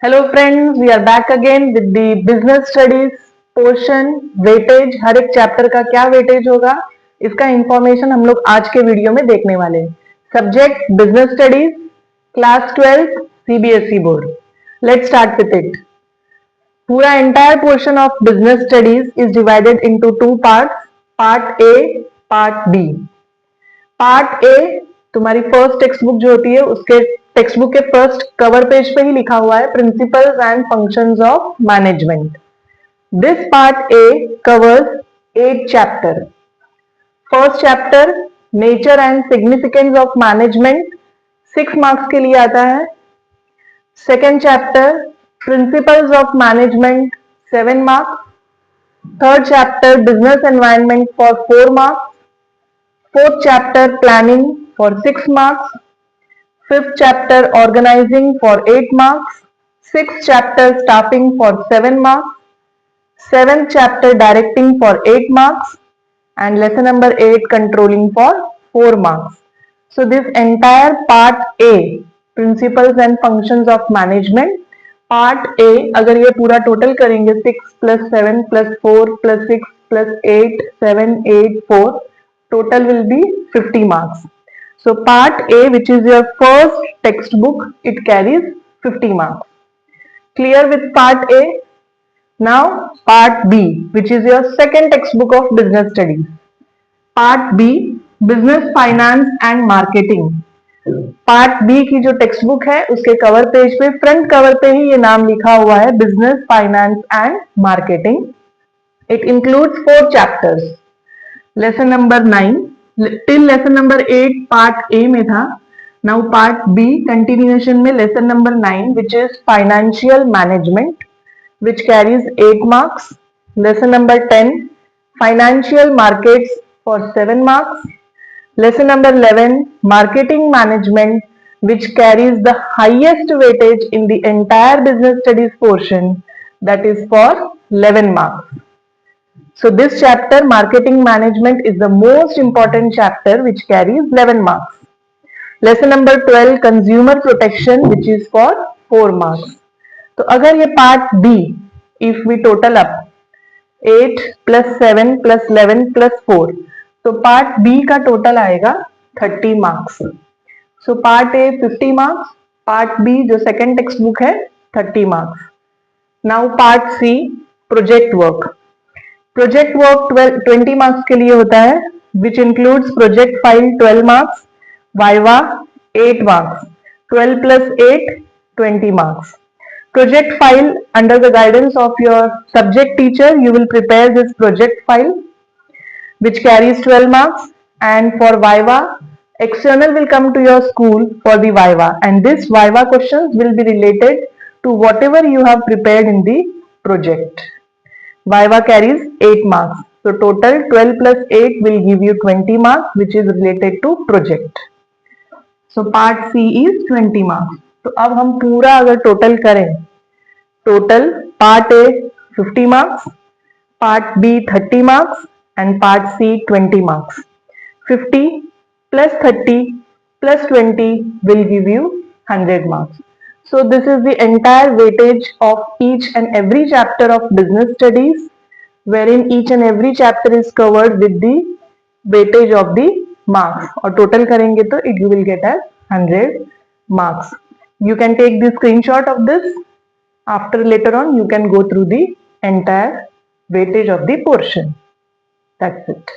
Hello friends, we are back again with the business studies portion. Weightage, हर एक chapter का क्या weightage होगा इसका इंफॉर्मेशन हम लोग आज के वीडियो में देखने वाले हैं। Subject business studies, class 12 CBSE board. Let's start with it. पूरा entire portion of business studies is divided into two parts, part A, part B. Part A तुम्हारी फर्स्ट टेक्स्ट बुक जो होती है उसके टेक्स्ट बुक के first cover page पे ही लिखा हुआ है principles and functions of management. This part A covers 8 chapter. First chapter nature and significance of management 6 marks के लिए आता है। Second chapter principles of management 7 marks. Third chapter business environment for 4 marks. Fourth chapter planning for 6 marks. Fifth chapter organizing for 8 marks. Sixth chapter staffing for 7 marks. Seventh chapter directing for 8 marks. And lesson number 8 controlling for 4 marks. So this entire part A, principles and functions of management, part A, अगर ये पूरा total करेंगे 6 plus 7 plus 4 plus 6 plus 8 7 8 4, total will be 50 marks. So part A, which is your first textbook, it carries 50 marks. Clear with part A? Now part B, which is your second textbook of business studies. Part B, business finance and marketing. Part B की जो text book है उसके cover page पे front cover पे ही ये नाम लिखा हुआ है, business finance and marketing. It includes 4 chapters. Lesson number 9 till lesson number 8 part A में था। नाउ पार्ट बी कंटिन्यूएशन में lesson number 9 which is financial management which carries 8 marks. Lesson number 10 financial markets for 7 marks. Lesson number 11 marketing management, which carries the highest weightage in the entire business studies portion, that is for 11 marks. So this chapter marketing management is the most important chapter which carries 11 marks. Lesson number 12 consumer protection, which is for 4 marks. तो अगर ये part B, if we total up 8 plus 7 plus 11 plus 4, तो part B का total आएगा 30 marks. So part A 50 marks, part B जो second text book है 30 marks. Now part C project work. Project work 20 marks के लिए होता है which includes project file 12 marks, viva 8 marks, 12 plus 8 20 marks. Project file, under the guidance of your subject teacher, you will prepare this project file which carries 12 marks, and for Viva, external will come to your school for the Viva, and this Viva questions will be related to whatever you have prepared in the project. Viva carries 8 marks. So total 12 plus 8 will give you 20 marks which is related to project. So part C is 20 marks. तो अब हम पूरा अगर total करें, total part A 50 marks, part B 30 marks and part C 20 marks. 50 plus 30 plus 20 will give you 100 marks. So this is the entire weightage of each and every chapter of business studies, wherein each and every chapter is covered with the weightage of the marks. और total करेंगे तो you will get as 100 marks. You can take the screenshot of this. After later on you can go through the entire weightage of the portion. That's it.